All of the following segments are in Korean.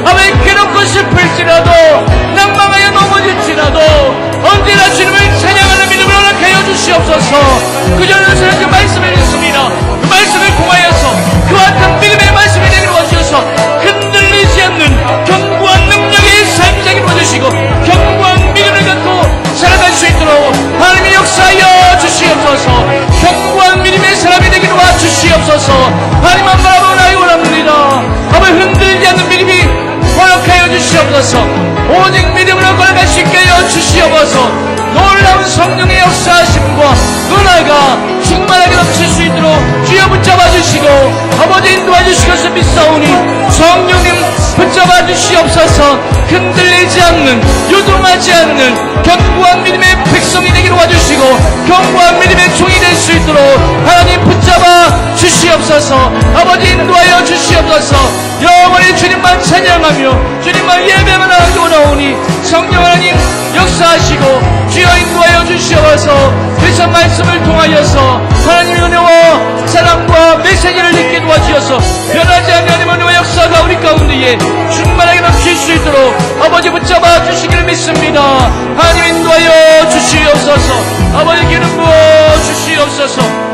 아버지 괴롭고 슬플지라도 낭망하여 넘어질지라도 언제나 주님을 찬양하는 믿음을 허락하여 주시옵소서. 그전에서는 그 말씀을 읽습니다. 그 말씀을 통하여서 그와 같은 믿음의 말씀이 되게 도와주셔서 흔들리지 않는 견고한 능력의 삶자게 도와주시고 견고한 믿음을 갖고 살아갈 수 있도록 하나님이 역사하여 주시옵소서. 견고한 믿음의 사람이 되게 도와주시옵소서. 하나님만 바라보나이 원합니다. 아버지 흔들리지 않는 믿음이 허락하여 주시옵소서. 오직 믿음으로 걸어갈 수 있게 하여 주시옵소서. 놀라운 성령의 역사하심과 은혜가 충만하게 넘칠 수 있도록 주여 붙잡아 주시고 아버지 인도해 주시고서 믿사오니 성령님 붙잡아 주시옵소서. 흔들리지 않는 요동하지 않는 견고한 믿음의 백성이 되기로 와주시고 견고한 믿음의 종이 될 수 있도록 하나님 붙잡아 주시옵소서. 아버지 인도하여 주시옵소서. 영원히 주님만 찬양하며 주님만 예배만 하고 나오니 성령 하나님 역사하시고 주여 인도하여 주시옵소서. 그래서 말씀을 통하여서 하나님의 은혜와 사랑과 메시지를 읽게 도와주셔서 변하지 않는 하나님의 은혜와 역사가 우리 가운데에 충만하게 넘칠 수 있도록 아버지 붙잡아 주시기를 믿습니다. 하나님 인도하여 주시옵소서. 아버지 기름 부어 주시옵소서.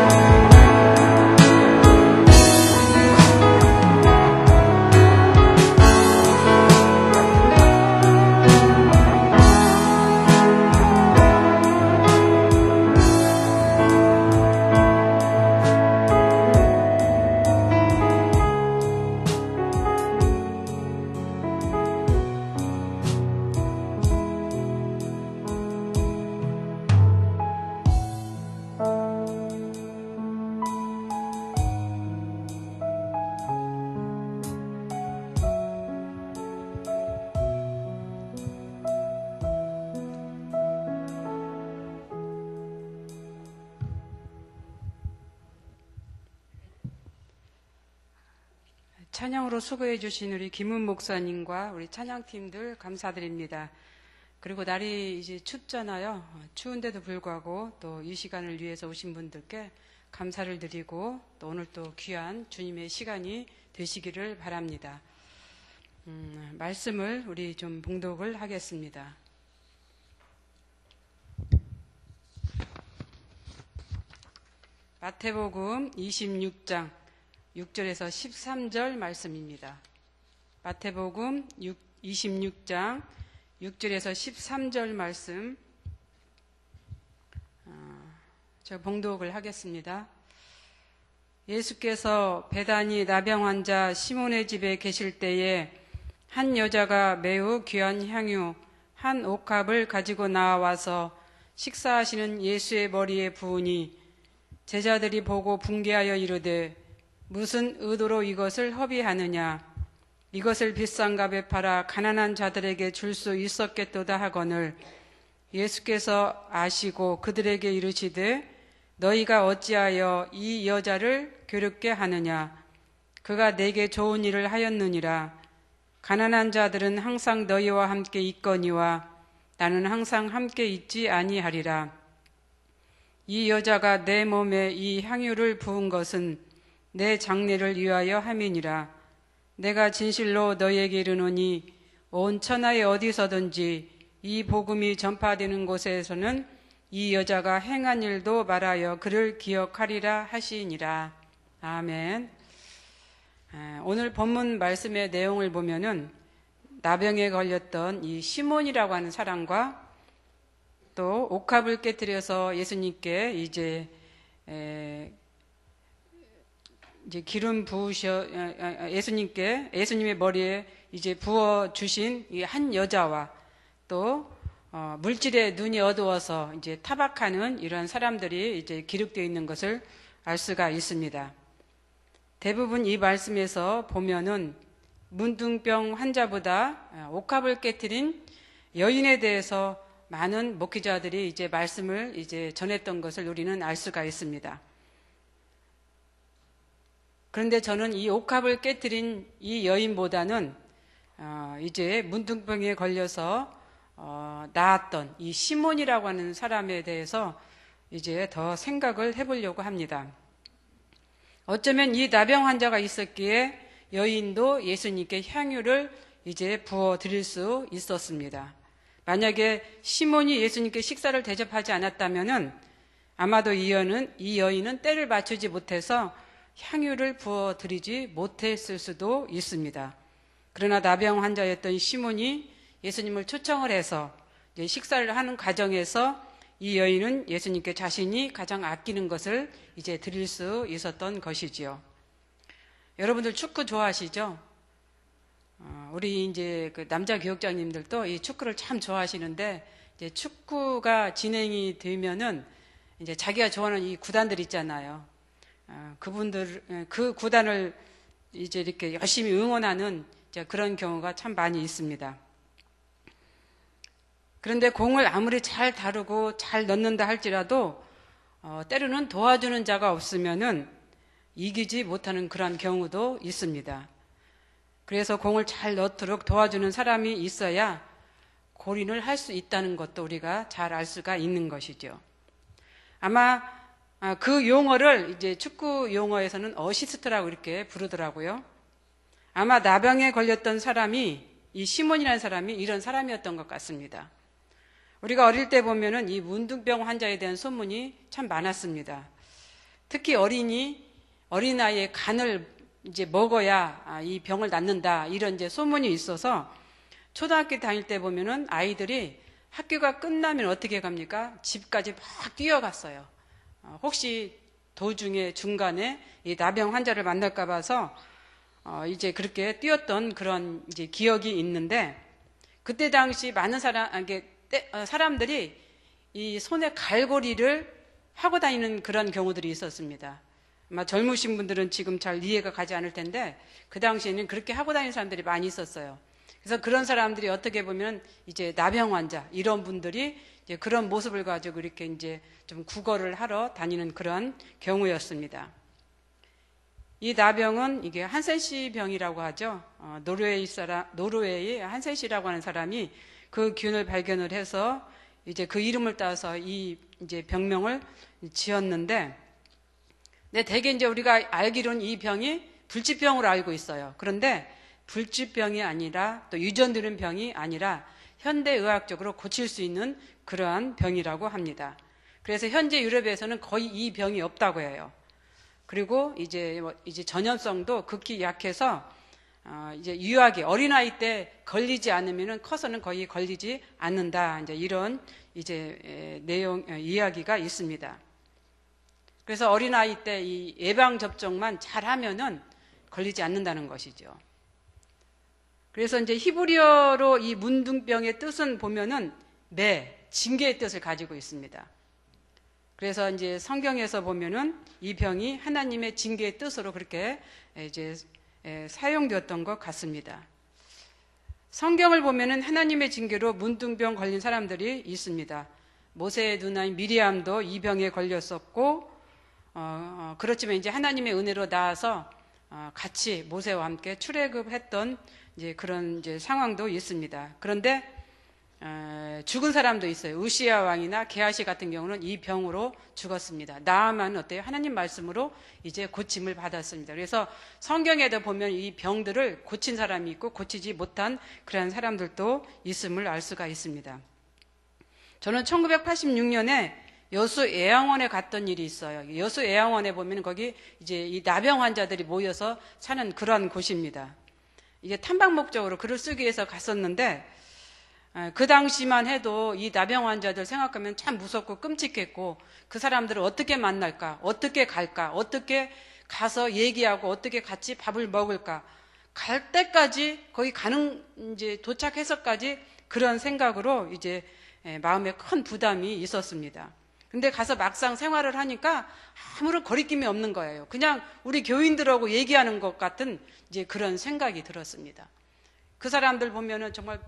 찬양으로 수고해 주신 우리 김은 목사님과 우리 찬양팀들 감사드립니다. 그리고 날이 이제 춥잖아요. 추운데도 불구하고 또 이 시간을 위해서 오신 분들께 감사를 드리고 또 오늘 또 귀한 주님의 시간이 되시기를 바랍니다. 말씀을 우리 좀 봉독을 하겠습니다. 마태복음 26장 6절에서 13절 말씀입니다. 마태복음 26장 6절에서 13절 말씀 제가 봉독을 하겠습니다. 예수께서 베다니 나병 환자 시몬의 집에 계실 때에 한 여자가 매우 귀한 향유 한 옥합을 가지고 나와서 식사하시는 예수의 머리에 부으니 제자들이 보고 분개하여 이르되 무슨 의도로 이것을 허비하느냐 이것을 비싼 값에 팔아 가난한 자들에게 줄 수 있었겠도다 하거늘 예수께서 아시고 그들에게 이르시되 너희가 어찌하여 이 여자를 괴롭게 하느냐 그가 내게 좋은 일을 하였느니라 가난한 자들은 항상 너희와 함께 있거니와 나는 항상 함께 있지 아니하리라 이 여자가 내 몸에 이 향유를 부은 것은 내 장례를 위하여 함이니라 내가 진실로 너희에게 이르노니 온 천하에 어디서든지 이 복음이 전파되는 곳에서는 이 여자가 행한 일도 말하여 그를 기억하리라 하시니라. 아멘. 오늘 본문 말씀의 내용을 보면은 나병에 걸렸던 이 시몬이라고 하는 사람과 또 옥합을 깨뜨려서 예수님께 이제 기름 부으셔 예수님의 머리에 이제 부어 주신 이 한 여자와 또 물질에 눈이 어두워서 이제 타박하는 이런 사람들이 이제 기록되어 있는 것을 알 수가 있습니다. 대부분 이 말씀에서 보면은 문둥병 환자보다 옥합을 깨뜨린 여인에 대해서 많은 목회자들이 이제 말씀을 이제 전했던 것을 우리는 알 수가 있습니다. 그런데 저는 이 옥합을 깨뜨린 이 여인보다는 이제 문둥병에 걸려서 나았던 이 시몬이라고 하는 사람에 대해서 이제 더 생각을 해보려고 합니다. 어쩌면 이 나병 환자가 있었기에 여인도 예수님께 향유를 이제 부어 드릴 수 있었습니다. 만약에 시몬이 예수님께 식사를 대접하지 않았다면은 아마도 이 여인은 때를 맞추지 못해서 향유를 부어 드리지 못했을 수도 있습니다. 그러나 나병 환자였던 시몬이 예수님을 초청을 해서 이제 식사를 하는 과정에서 이 여인은 예수님께 자신이 가장 아끼는 것을 이제 드릴 수 있었던 것이지요. 여러분들 축구 좋아하시죠? 우리 이제 그 남자 교육자님들도 이 축구를 참 좋아하시는데, 이제 축구가 진행이 되면은 이제 자기가 좋아하는 이 구단들 있잖아요. 그 구단을 이제 이렇게 열심히 응원하는 이제 그런 경우가 참 많이 있습니다. 그런데 공을 아무리 잘 다루고 잘 넣는다 할지라도 때로는 도와주는 자가 없으면은 이기지 못하는 그런 경우도 있습니다. 그래서 공을 잘 넣도록 도와주는 사람이 있어야 골인을 할 수 있다는 것도 우리가 잘 알 수가 있는 것이죠. 아마 그 용어를 이제 축구 용어에서는 어시스트라고 이렇게 부르더라고요. 아마 나병에 걸렸던 사람이, 이 시몬이라는 사람이 이런 사람이었던 것 같습니다. 우리가 어릴 때 보면은 이 문둥병 환자에 대한 소문이 참 많았습니다. 특히 어린 아이의 간을 이제 먹어야 이 병을 낫는다, 이런 이제 소문이 있어서 초등학교 다닐 때 보면은 아이들이 학교가 끝나면 어떻게 갑니까? 집까지 막 뛰어갔어요. 혹시 도중에 중간에 이 나병 환자를 만날까 봐서 이제 그렇게 뛰었던 그런 이제 기억이 있는데, 그때 당시 많은 사람들이 이 손에 갈고리를 하고 다니는 그런 경우들이 있었습니다. 아마 젊으신 분들은 지금 잘 이해가 가지 않을 텐데, 그 당시에는 그렇게 하고 다니는 사람들이 많이 있었어요. 그래서 그런 사람들이 어떻게 보면 이제 나병 환자, 이런 분들이 이제 그런 모습을 가지고 이렇게 이제 좀 구걸을 하러 다니는 그런 경우였습니다. 이 나병은 이게 한센시 병이라고 하죠. 노르웨이의 한센시라고 하는 사람이 그 균을 발견을 해서 이제 그 이름을 따서 이 이제 병명을 지었는데, 대개 이제 우리가 알기로는 이 병이 불치병으로 알고 있어요. 그런데 불치병이 아니라 또 유전되는 병이 아니라 현대의학적으로 고칠 수 있는 그러한 병이라고 합니다. 그래서 현재 유럽에서는 거의 이 병이 없다고 해요. 그리고 이제 전염성도 극히 약해서 이제 유아기 어린아이 때 걸리지 않으면은 커서는 거의 걸리지 않는다, 이제 이런 이제 이야기가 있습니다. 그래서 어린아이 때 이 예방 접종만 잘하면은 걸리지 않는다는 것이죠. 그래서 이제 히브리어로 이 문둥병의 뜻은 보면은 징계의 뜻을 가지고 있습니다. 그래서 이제 성경에서 보면은 이 병이 하나님의 징계의 뜻으로 그렇게 이제 사용되었던 것 같습니다. 성경을 보면은 하나님의 징계로 문둥병 걸린 사람들이 있습니다. 모세의 누나인 미리암도 이 병에 걸렸었고, 그렇지만 이제 하나님의 은혜로 나아서 같이 모세와 함께 출애굽했던 이제 그런 이제 상황도 있습니다. 그런데 죽은 사람도 있어요. 우시야 왕이나 게하시 같은 경우는 이 병으로 죽었습니다. 나아만은 어때요? 하나님 말씀으로 이제 고침을 받았습니다. 그래서 성경에도 보면 이 병들을 고친 사람이 있고 고치지 못한 그런 사람들도 있음을 알 수가 있습니다. 저는 1986년에 여수 애양원에 갔던 일이 있어요. 여수 애양원에 보면 거기 이제 이 나병 환자들이 모여서 사는 그런 곳입니다. 이게 탐방 목적으로 글을 쓰기 위해서 갔었는데, 그 당시만 해도 이 나병 환자들 생각하면 참 무섭고 끔찍했고, 그 사람들을 어떻게 만날까, 어떻게 갈까, 어떻게 가서 얘기하고 어떻게 같이 밥을 먹을까, 갈 때까지 거기 이제 도착해서까지 그런 생각으로 이제 마음에 큰 부담이 있었습니다. 근데 가서 막상 생활을 하니까 아무런 거리낌이 없는 거예요. 그냥 우리 교인들하고 얘기하는 것 같은 이제 그런 생각이 들었습니다. 그 사람들 보면은 정말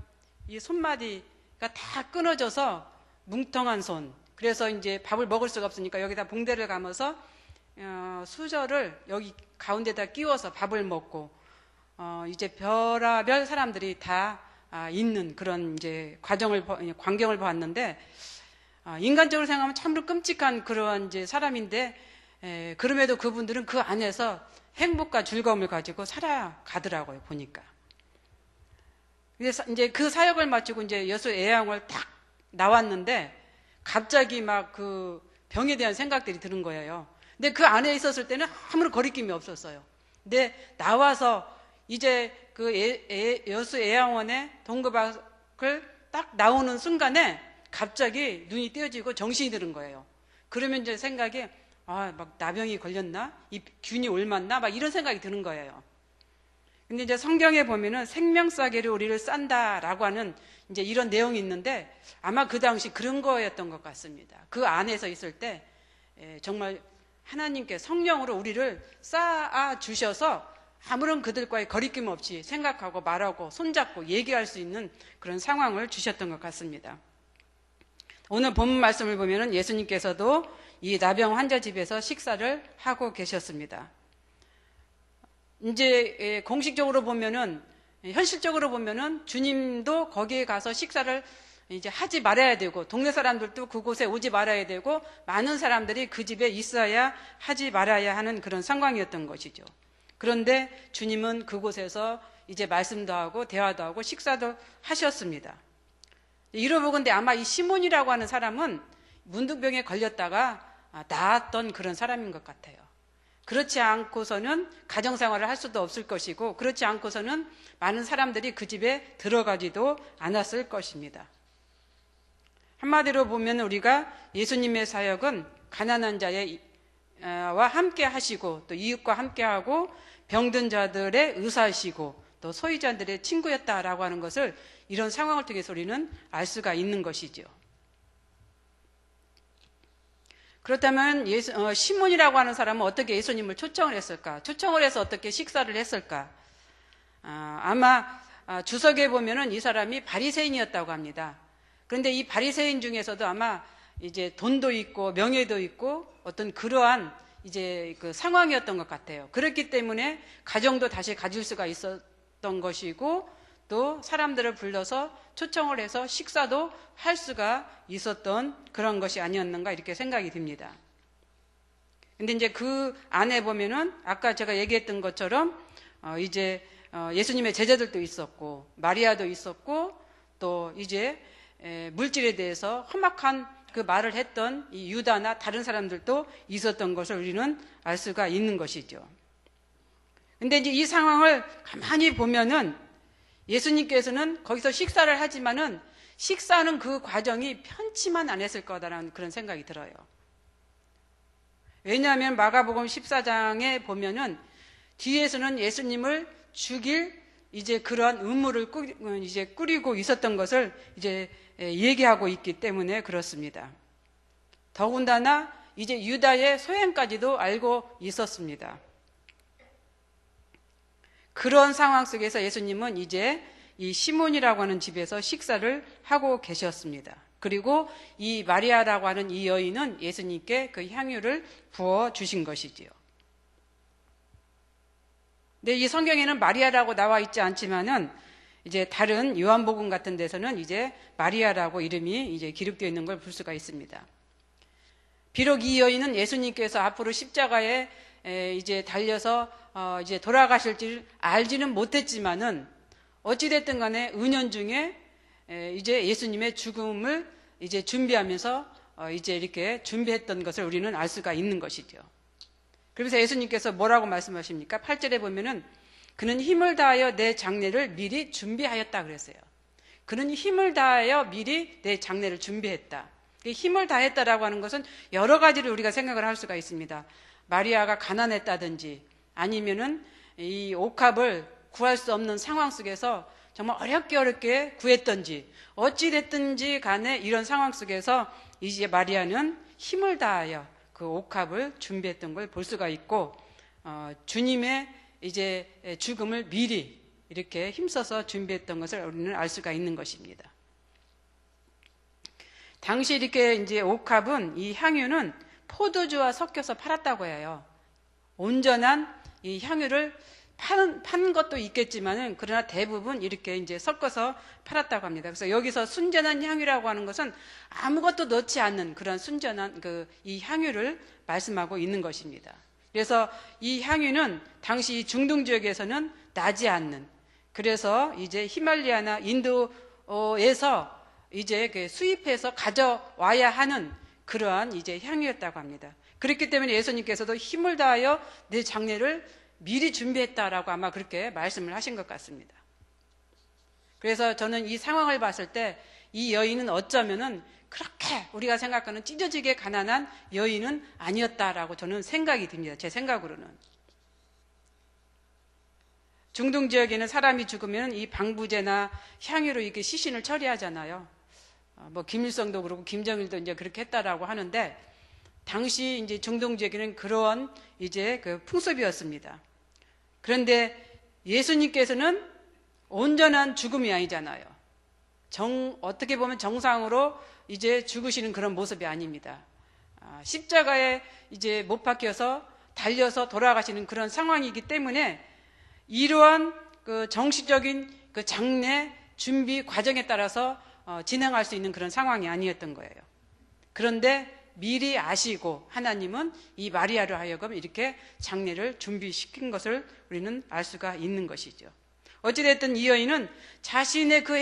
이 손마디가 다 끊어져서 뭉텅한 손. 그래서 이제 밥을 먹을 수가 없으니까 여기다 봉대를 감아서 수저를 여기 가운데다 끼워서 밥을 먹고, 이제 별의별 사람들이 다 있는 그런 이제 광경을 보았는데, 인간적으로 생각하면 참으로 끔찍한 그런 이제 사람인데, 그럼에도 그분들은 그 안에서 행복과 즐거움을 가지고 살아가더라고요, 보니까. 그래서 이제 그 사역을 마치고 이제 여수 애양을 딱 나왔는데 갑자기 막 그 병에 대한 생각들이 드는 거예요. 근데 그 안에 있었을 때는 아무런 거리낌이 없었어요. 근데 나와서 이제 그 여수 애양원의 동거박을 딱 나오는 순간에 갑자기 눈이 떼어지고 정신이 드는 거예요. 그러면 이제 생각이 막 나병이 걸렸나? 이 균이 옮았나? 막 이런 생각이 드는 거예요. 근데 이제 성경에 보면은 생명싸개로 우리를 싼다라고 하는 이제 이런 내용이 있는데 아마 그 당시 그런 거였던 것 같습니다. 그 안에서 있을 때 정말 하나님께 성령으로 우리를 쌓아 주셔서 아무런 그들과의 거리낌 없이 생각하고 말하고 손잡고 얘기할 수 있는 그런 상황을 주셨던 것 같습니다. 오늘 본문 말씀을 보면은 예수님께서도 이 나병 환자 집에서 식사를 하고 계셨습니다. 이제 공식적으로 보면은, 현실적으로 보면은 주님도 거기에 가서 식사를 이제 하지 말아야 되고, 동네 사람들도 그곳에 오지 말아야 되고, 많은 사람들이 그 집에 있어야 하지 말아야 하는 그런 상황이었던 것이죠. 그런데 주님은 그곳에서 이제 말씀도 하고 대화도 하고 식사도 하셨습니다. 이러보건대 아마 이 시몬이라고 하는 사람은 문둥병에 걸렸다가 나았던 그런 사람인 것 같아요. 그렇지 않고서는 가정생활을 할 수도 없을 것이고, 그렇지 않고서는 많은 사람들이 그 집에 들어가지도 않았을 것입니다. 한마디로 보면 우리가 예수님의 사역은 가난한 자와 함께 하시고, 또 이웃과 함께 하고, 병든 자들의 의사이시고, 또 소유자들의 친구였다라고 하는 것을 이런 상황을 통해서 우리는 알 수가 있는 것이죠. 그렇다면 시몬이라고 하는 사람은 어떻게 예수님을 초청을 했을까? 초청을 해서 어떻게 식사를 했을까? 아마 주석에 보면은 이 사람이 바리새인이었다고 합니다. 그런데 이 바리새인 중에서도 아마 이제 돈도 있고 명예도 있고 어떤 그러한 이제 그 상황이었던 것 같아요. 그렇기 때문에 가정도 다시 가질 수가 있었던 것이고, 또 사람들을 불러서 초청을 해서 식사도 할 수가 있었던 그런 것이 아니었는가 이렇게 생각이 듭니다. 근데 이제 그 안에 보면은 아까 제가 얘기했던 것처럼 이제 예수님의 제자들도 있었고, 마리아도 있었고, 또 이제 물질에 대해서 험악한 그 말을 했던 이 유다나 다른 사람들도 있었던 것을 우리는 알 수가 있는 것이죠. 근데 이제 이 상황을 가만히 보면은 예수님께서는 거기서 식사를 하지만은 식사는 그 과정이 편치만 않았을 거다라는 그런 생각이 들어요. 왜냐하면 마가복음 14장에 보면은 뒤에서는 예수님을 죽일 이제 그러한 음모를 이제 꾸리고 있었던 것을 이제 얘기하고 있기 때문에 그렇습니다. 더군다나 이제 유다의 소행까지도 알고 있었습니다. 그런 상황 속에서 예수님은 이제 이 시몬이라고 하는 집에서 식사를 하고 계셨습니다. 그리고 이 마리아라고 하는 이 여인은 예수님께 그 향유를 부어 주신 것이지요. 근데 이 성경에는 마리아라고 나와 있지 않지만은 이제 다른 요한복음 같은 데서는 이제 마리아라고 이름이 이제 기록되어 있는 걸 볼 수가 있습니다. 비록 이 여인은 예수님께서 앞으로 십자가에 이제 달려서 이제 돌아가실 줄 알지는 못했지만은 어찌됐든 간에 은연중에 이제 예수님의 죽음을 이제 준비하면서 이제 이렇게 준비했던 것을 우리는 알 수가 있는 것이죠. 그래서 예수님께서 뭐라고 말씀하십니까? 8절에 보면은 그는 힘을 다하여 내 장례를 미리 준비하였다 그랬어요. 그는 힘을 다하여 미리 내 장례를 준비했다. 힘을 다했다라고 하는 것은 여러 가지를 우리가 생각을 할 수가 있습니다. 마리아가 가난했다든지 아니면은 이 옥합을 구할 수 없는 상황 속에서 정말 어렵게 구했던지 어찌됐든지 간에 이런 상황 속에서 이제 마리아는 힘을 다하여 그 옥합을 준비했던 걸 볼 수가 있고, 주님의 이제 죽음을 미리 이렇게 힘써서 준비했던 것을 우리는 알 수가 있는 것입니다. 당시 이렇게 이제 옥합은 이 향유는 포도주와 섞여서 팔았다고 해요. 온전한 이 향유를 파는 것도 있겠지만은 그러나 대부분 이렇게 이제 섞어서 팔았다고 합니다. 그래서 여기서 순전한 향유라고 하는 것은 아무것도 넣지 않는 그런 순전한 이 향유를 말씀하고 있는 것입니다. 그래서 이 향유는 당시 중동 지역에서는 나지 않는, 그래서 이제 히말라야나 인도에서 이제 수입해서 가져와야 하는 그러한 이제 향유였다고 합니다. 그렇기 때문에 예수님께서도 힘을 다하여 내 장례를 미리 준비했다라고 아마 그렇게 말씀을 하신 것 같습니다. 그래서 저는 이 상황을 봤을 때 이 여인은 어쩌면은 그렇게 우리가 생각하는 찢어지게 가난한 여인은 아니었다라고 저는 생각이 듭니다. 제 생각으로는. 중동 지역에는 사람이 죽으면 이 방부제나 향유로 이렇게 시신을 처리하잖아요. 뭐 김일성도 그렇고 김정일도 이제 그렇게 했다라고 하는데, 당시 이제 중동 지역에는 그런 이제 풍습이었습니다. 그런데 예수님께서는 온전한 죽음이 아니잖아요. 어떻게 보면 정상으로 이제 죽으시는 그런 모습이 아닙니다. 십자가에 이제 못 박혀서 달려서 돌아가시는 그런 상황이기 때문에 이러한 정식적인 장례 준비 과정에 따라서 진행할 수 있는 그런 상황이 아니었던 거예요. 그런데 미리 아시고 하나님은 이 마리아로 하여금 이렇게 장례를 준비시킨 것을 우리는 알 수가 있는 것이죠. 어찌됐든 이 여인은 자신의 그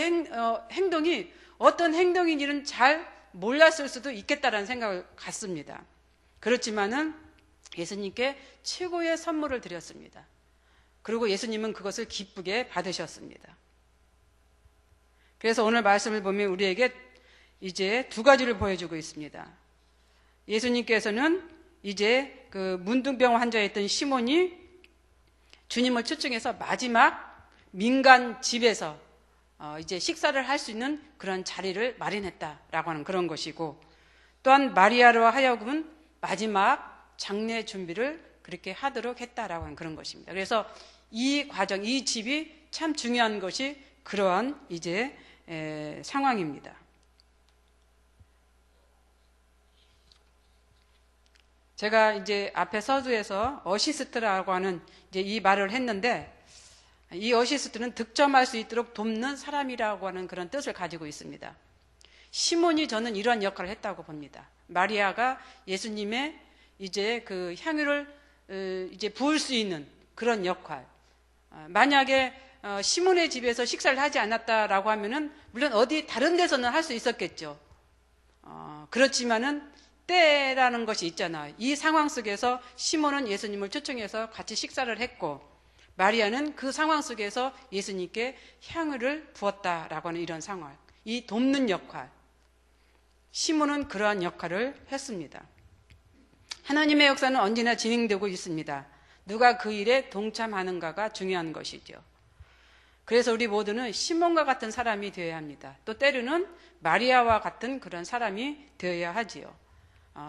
행동이 어떤 행동인지는 잘 몰랐을 수도 있겠다라는 생각을 갖습니다. 그렇지만은 예수님께 최고의 선물을 드렸습니다. 그리고 예수님은 그것을 기쁘게 받으셨습니다. 그래서 오늘 말씀을 보면 우리에게 이제 두 가지를 보여주고 있습니다. 예수님께서는 이제 문둥병 환자였던 시몬이 주님을 초청해서 마지막 민간 집에서 이제 식사를 할 수 있는 그런 자리를 마련했다라고 하는 그런 것이고, 또한 마리아로 하여금은 마지막 장례 준비를 그렇게 하도록 했다라고 하는 그런 것입니다. 그래서 이 과정, 이 집이 참 중요한 것이 그러한 이제 상황입니다. 제가 이제 앞에 서두에서 어시스트라고 하는 이제 이 말을 했는데, 이 어시스트는 득점할 수 있도록 돕는 사람이라고 하는 그런 뜻을 가지고 있습니다. 시몬이 저는 이런 역할을 했다고 봅니다. 마리아가 예수님의 이제 그 향유를 이제 부을 수 있는 그런 역할. 만약에 시몬의 집에서 식사를 하지 않았다라고 하면은 물론 어디 다른 데서는 할 수 있었겠죠. 그렇지만은 때라는 것이 있잖아요. 이 상황 속에서 시몬은 예수님을 초청해서 같이 식사를 했고, 마리아는 그 상황 속에서 예수님께 향유를 부었다라고 하는 이런 상황, 이 돕는 역할, 시몬은 그러한 역할을 했습니다. 하나님의 역사는 언제나 진행되고 있습니다. 누가 그 일에 동참하는가가 중요한 것이죠. 그래서 우리 모두는 시몬과 같은 사람이 되어야 합니다. 또 때로는 마리아와 같은 그런 사람이 되어야 하지요.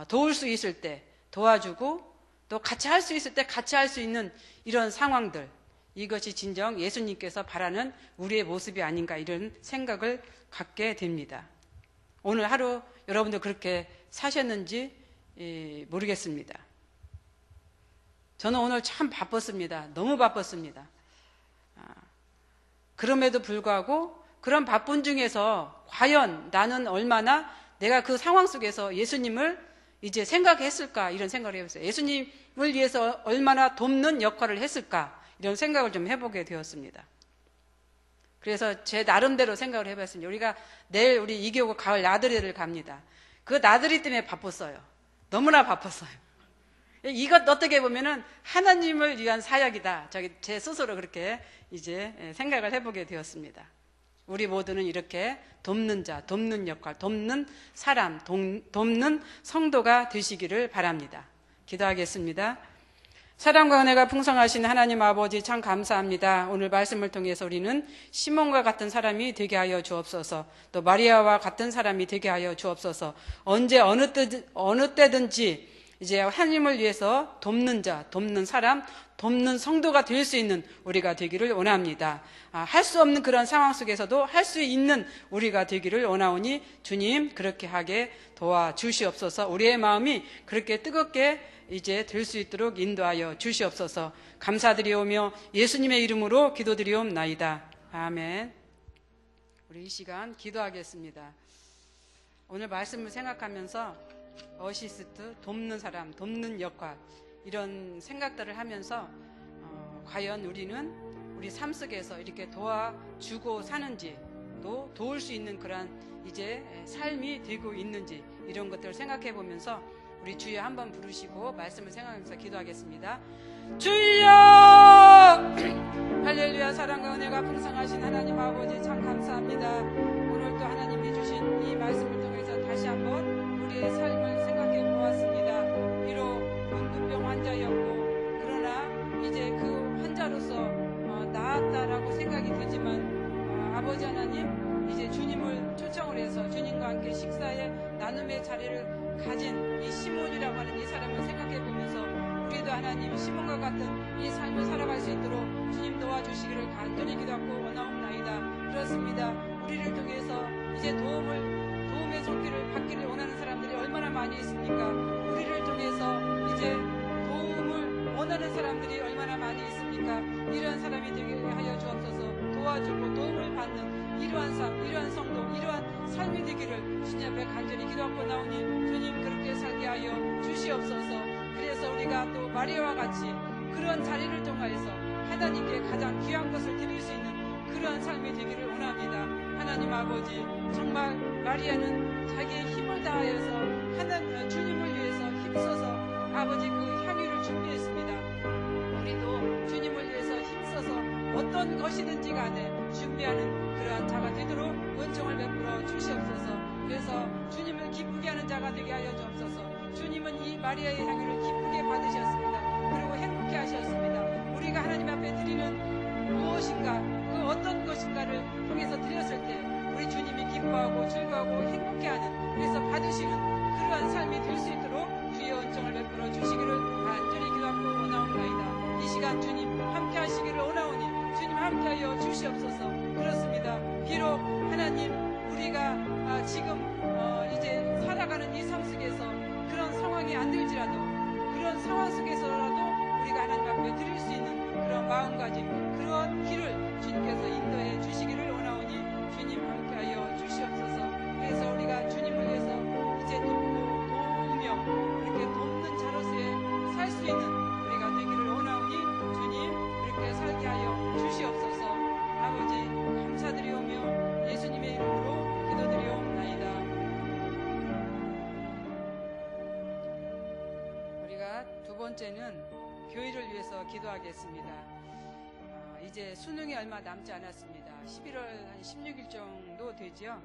도울 수 있을 때 도와주고, 또 같이 할 수 있을 때 같이 할 수 있는 이런 상황들, 이것이 진정 예수님께서 바라는 우리의 모습이 아닌가, 이런 생각을 갖게 됩니다. 오늘 하루 여러분들 그렇게 사셨는지 모르겠습니다. 저는 오늘 참 바빴습니다. 너무 바빴습니다. 그럼에도 불구하고 그런 바쁜 중에서 과연 나는 얼마나 내가 그 상황 속에서 예수님을 이제 생각했을까, 이런 생각을 해봤어요. 예수님을 위해서 얼마나 돕는 역할을 했을까, 이런 생각을 좀 해보게 되었습니다. 그래서 제 나름대로 생각을 해봤습니다. 우리가 내일 우리 2개월 가을 나들이를 갑니다. 그 나들이 때문에 바빴어요. 너무나 바빴어요. 이것 어떻게 보면은 하나님을 위한 사역이다. 제 스스로 그렇게 이제 생각을 해보게 되었습니다. 우리 모두는 이렇게 돕는 자, 돕는 역할, 돕는 사람, 돕는 성도가 되시기를 바랍니다. 기도하겠습니다. 사랑과 은혜가 풍성하신 하나님 아버지, 참 감사합니다. 오늘 말씀을 통해서 우리는 시몬과 같은 사람이 되게 하여 주옵소서, 또 마리아와 같은 사람이 되게 하여 주옵소서. 언제 어느 때든지 이제 하나님을 위해서 돕는 자, 돕는 사람, 돕는 성도가 될 수 있는 우리가 되기를 원합니다. 할 수 없는 그런 상황 속에서도 할 수 있는 우리가 되기를 원하오니 주님 그렇게 하게 도와주시옵소서. 우리의 마음이 그렇게 뜨겁게 이제 될 수 있도록 인도하여 주시옵소서. 감사드리오며 예수님의 이름으로 기도드리옵나이다. 아멘. 우리 이 시간 기도하겠습니다. 오늘 말씀을 생각하면서 어시스트, 돕는 사람, 돕는 역할 이런 생각들을 하면서 과연 우리는 우리 삶 속에서 이렇게 도와주고 사는지 또 도울 수 있는 그런 이제 삶이 되고 있는지 이런 것들을 생각해 보면서 우리 주여 한번 부르시고 말씀을 생각하면서 기도하겠습니다. 주여! 할렐루야. 사랑과 은혜가 풍성하신 하나님 아버지 참 감사합니다. 오늘도 하나님이 주신 이 말씀을 통해서 다시 한번 우리의 삶을 생각해 보았습니다. 비록 문둥병 환자였고 그러나 이제 그 환자로서 나았다라고 생각이 되지만 아버지 하나님 이제 주님을 초청을 해서 주님과 함께 식사의 나눔의 자리를 가진 이 시몬이라고 하는 이 사람을 생각해 보면서 우리도 하나님 시몬과 같은 이 삶을 살아갈 수 있도록 주님 도와주시기를 간절히 기도하고 원하옵나이다. 그렇습니다. 우리를 통해서 이제 도움의 손길을 받기를 원하는 사람들이 얼마나 많이 있습니까? 우리를 통해서 이제 도움을 원하는 사람들이 얼마나 많이 있습니까? 이러한 사람이 되게 하여 주옵소서. 도와주고 도움을 받는 이러한 삶, 이러한 성도, 이러한 삶이 되기를 주님 앞에 간절히 기도하고 나오니 주님 그렇게 살게 하여 주시옵소서. 그래서 우리가 또 마리아와 같이 그런 자리를 통하여서 하나님께 가장 귀한 것을 드릴 수 있는 그러한 삶이 되기를 원합니다. 하나님 아버지, 정말 마리아는 자기의 힘을 다하여서 하나님 주님을 위해서 힘써서 아버지 그 향유를 준비했습니다. 우리도 주님을 위해서 힘써서 어떤 것이든지 간에 준비하는 그러한 자가 되도록 은총을 베풀어 주시옵소서. 그래서 주님을 기쁘게 하는 자가 되게 하여 주옵소서. 주님은 이 마리아의 향유를 기쁘게 받으셨습니다. 그리고 행복해 하셨습니다. 우리가 하나님 앞에 드리는 무엇인가 그 어떤 것인가를 통해서 드렸을 때 우리 주님이 기뻐하고 즐거워하고 행복해하는 그래서 받으시는 그러한 삶이 될 수 있도록 주의 은총을 베풀어 주시기를 간절히 기도하고 원하옵나이다. 이 시간 주님 함께 하시기를 원하오니 주님 함께하여 주시옵소서. 그렇습니다. 비록 하나님 우리가 지금 이제 살아가는 이 삶 속에서 그런 상황이 안 될지라도 그런 상황 속에서라도 우리가 하나님 앞에 드릴 수 있는 그런 마음가짐 그런 길을 주님께서 인도해 주시기를 원하오니 주님 함께하여 주시옵소서. 그래서 우리가 주님을 위해서 이제 도우며 이렇게 돕는 자로서의 살 수 있는 우리가 되기를 원하오니 주님 그렇게 살게 하여 주시옵소서. 아버지 감사드리오며 예수님의 이름으로 기도드리옵나이다. 우리가 두 번째는 교회를 위해서 기도하겠습니다. 이제 수능이 얼마 남지 않았습니다. 11월 한 16일 정도 되죠.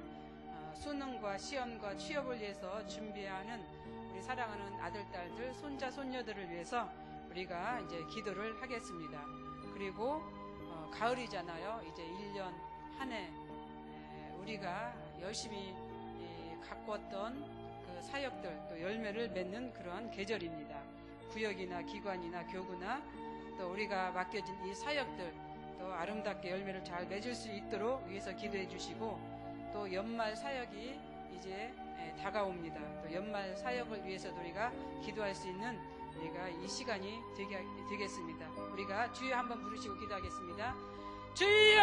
수능과 시험과 취업을 위해서 준비하는 우리 사랑하는 아들, 딸들, 손자, 손녀들을 위해서 우리가 이제 기도를 하겠습니다. 그리고 가을이잖아요. 이제 1년 한 해 우리가 열심히 가꿨던 그 사역들 또 열매를 맺는 그런 계절입니다. 구역이나 기관이나 교구나 또 우리가 맡겨진 이 사역들 또 아름답게 열매를 잘 맺을 수 있도록 위해서 기도해 주시고 또 연말 사역이 이제 다가옵니다. 또 연말 사역을 위해서도 우리가 기도할 수 있는 우리가 이 시간이 되겠습니다. 우리가 주여 한번 부르시고 기도하겠습니다. 주여!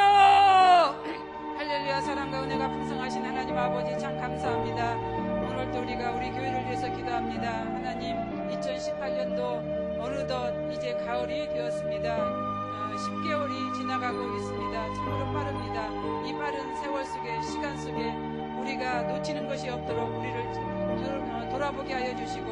할렐루야. 사랑과 은혜가 풍성하신 하나님 아버지 참 감사합니다. 오늘도 우리가 우리 교회를 위해서 기도합니다. 하나님 2018년도 어느덧 이제 가을이 되었습니다. 10개월이 지나가고 있습니다. 참으로 빠릅니다. 이 빠른 세월 속에 시간 속에 우리가 놓치는 것이 없도록 우리를 돌아보게 하여 주시고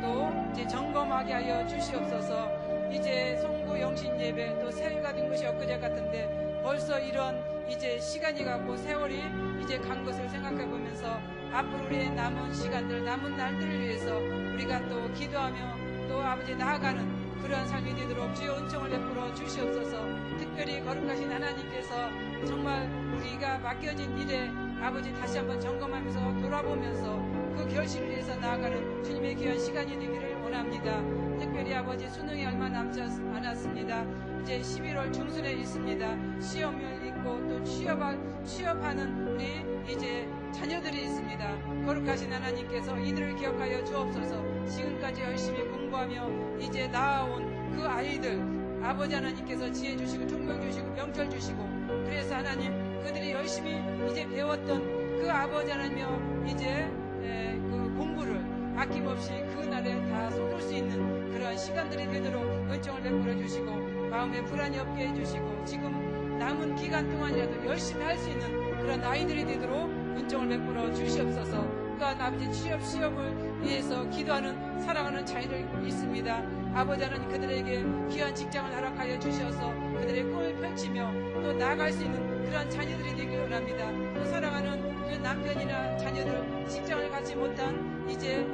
또 이제 점검하게 하여 주시옵소서. 이제 송구 영신 예배 또 새해가 된 것이 엊그제 같은데 벌써 이런 이제 시간이 가고 세월이 이제 간 것을 생각해 보면서 앞으로 우리의 남은 시간들 남은 날들을 위해서 우리가 또 기도하며 또 아버지 나아가는 그러한 삶이 되도록 주의 은총을 베풀어 주시옵소서. 특별히 거룩하신 하나님께서 정말 우리가 맡겨진 일에 아버지 다시 한번 점검하면서 돌아보면서 그 결실을 위해서 나아가는 주님의 귀한 시간이 되기를 원합니다. 특별히 아버지 수능이 얼마 남지 않았습니다. 이제 11월 중순에 있습니다. 시험을 있고 또 취업하는 우리 이제 자녀들이 있습니다. 거룩하신 하나님께서 이들을 기억하여 주옵소서. 지금까지 열심히 공부하며 이제 나아온 그 아이들 아버지 하나님께서 지혜 주시고 총명 주시고 명철 주시고 그래서 하나님 그들이 열심히 이제 배웠던 그 아버지 하나님여 이제 그 공부를 아낌없이 그 날에 다 쏟을 수 있는 그러한 시간들이 되도록 은총을 베풀어 주시고 마음에 불안이 없게 해주시고 지금 남은 기간 동안이라도 열심히 할 수 있는 그런 아이들이 되도록 은총을 베풀어 주시옵소서. 또한 아버지 취업 시험을 위해서 기도하는 사랑하는 자녀들 있습니다. 아버지 하나님 그들에게 귀한 직장을 허락하여 주셔서 그들의 꿈을 펼치며 또 나아갈 수 있는 그런 자녀들이 되길 원합니다. 또 사랑하는 그 남편이나 자녀들 직장을 갖지 못한 이제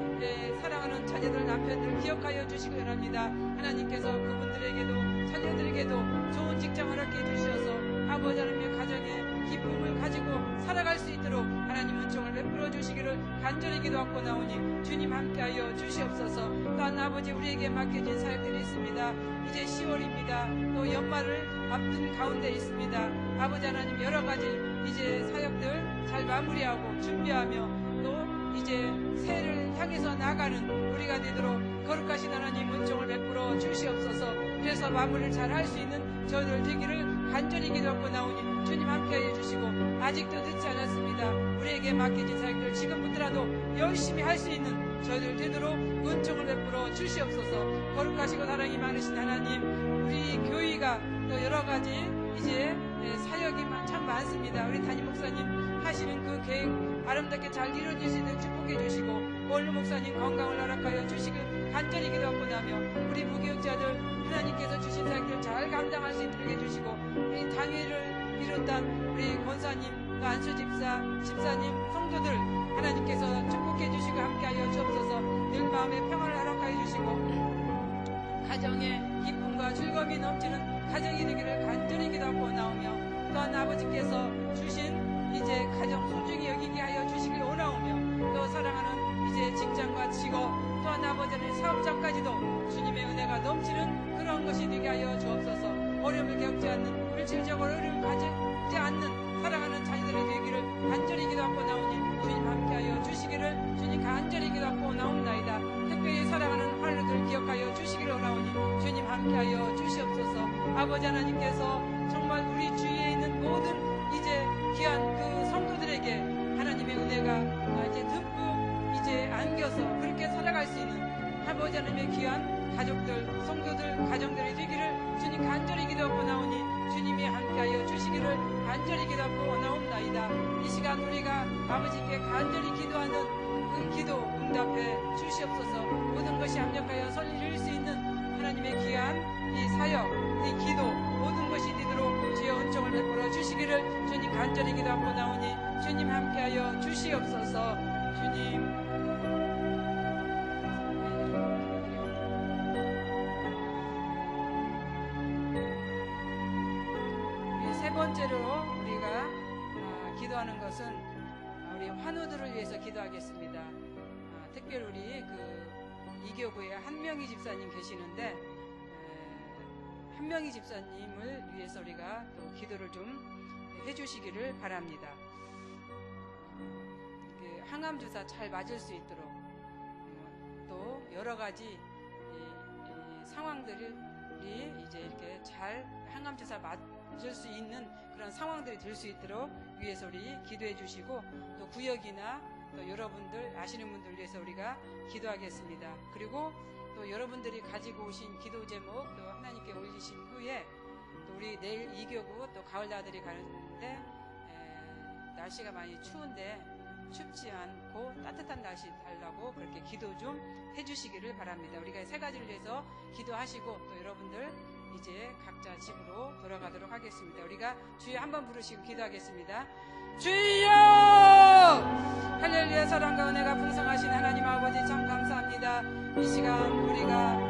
사랑하는 자녀들 남편들 기억하여 주시기 원합니다. 하나님께서 그분들에게도 자녀들에게도 좋은 직장을 허락해 주셔서 아버지 하나님의 가정에 기쁨을 가지고 살아갈 수 있도록 하나님 은총을 베풀어 주시기를 간절히 기도하고 나오니 주님 함께하여 주시옵소서. 또한 아버지 우리에게 맡겨진 사역들이 있습니다. 이제 10월입니다. 또 연말을 앞둔 가운데 있습니다. 아버지 하나님 여러 가지 이제 사역들 잘 마무리하고 준비하며 또 이제 새해를 향해서 나가는 우리가 되도록 거룩하신 하나님 은총을 베풀어 주시옵소서. 그래서 마무리를 잘 할 수 있는 저희들 되기를 간절히 기도하고 나오니 주님 함께하여 주시고 아직도 늦지 않았습니다. 우리에게 맡겨진 사역들 지금부터라도 열심히 할 수 있는 저희들 되도록 은총을 베풀어 주시옵소서. 거룩하시고 사랑이 많으신 하나님 우리 교회가 또 여러 가지 이제 사역이 참 많습니다. 우리 담임 목사님 하시는 그 계획 아름답게 잘 이루어질 수 있는 축복해 주시고 원로 목사님 건강을 허락하여 주시길 간절히 기도하고 나며 우리 무교육자들 하나님께서 주신 사역들 잘 감당할 수 있도록 해주시고 우리 당회를 비롯한 우리 권사님 또 안수 집사님 성도들 하나님께서 축복해 주시고 함께하여 주옵소서. 늘 마음의 평안을 허락하여 주시고 가정에 기쁨과 즐거움이 넘치는 가정이 되기를 간절히 기도하고 나오며 또한 아버지께서 주신 이제 가정 소중히 여기게 하여 주시길 원하오며 또 사랑하는 이제 직장과 직업 또한 아버지는 사업장까지도 주님의 은혜가 넘치는 그런 것이 되게 하여 주옵소서. 어려움을 겪지 않는 물질적으로 어려움을 가지지 않는 사랑하는 자녀들이 되기를 간절히 기도하고 나오니 주님 함께하여 주시기를 주님 간절히 기도하고 나옵나이다. 특별히 사랑하는 환우들 기억하여 주시기를 원하오니 주님 함께하여 주시옵소서. 아버지 하나님께서 정말 우리 주위에 있는 모든 이제 귀한 그 성도들에게 하나님의 은혜가 이제 듬뿍 이제 안겨서 그렇게 살아갈 수 있는 아버지 하나님의 귀한 가족들, 성도들, 가정들이 되기를 주님 간절히 기도하고 나오니 주님이 함께하여 주시기를 간절히 기도하고 나옵나이다. 이 시간 우리가 아버지께 간절히 기도하는 그 기도 응답해 주시옵소서. 모든 것이 합력하여 선을 이룰 수 있는 하나님의 귀한 이 사역, 이 기도 모든 것이 되도록 주의 은총을 베풀어 주시기를 주님 간절히 기도하고 나오니 주님 함께하여 주시옵소서. 주님 세 번째로 우리가 기도하는 것은 우리 환우들을 위해서 기도하겠습니다. 특별히 우리 그 이교구에 한명희 집사님 계시는데 한명희 집사님을 위해서 우리가 또 기도를 좀 해주시기를 바랍니다. 항암 주사 잘 맞을 수 있도록 또 여러 가지 상황들이 이제 이렇게 잘 항암 주사 맞을 수 있는 그런 상황들이 될 수 있도록 위해서 우리 기도해 주시고 또 구역이나 또 여러분들 아시는 분들 위해서 우리가 기도하겠습니다. 그리고 또 여러분들이 가지고 오신 기도 제목 또 하나님께 올리신 후에 또 우리 내일 이교구 또 가을 나들이 가는데 날씨가 많이 추운데 춥지 않고 따뜻한 날씨 달라고 그렇게 기도 좀 해주시기를 바랍니다. 우리가 세 가지를 위해서 기도하시고 또 여러분들 이제 각자 집으로 돌아가도록 하겠습니다. 우리가 주여 한번 부르시고 기도하겠습니다. 주여! 할렐루야. 사랑과 은혜가 풍성하신 하나님 아버지 참 감사합니다. 이 시간 우리가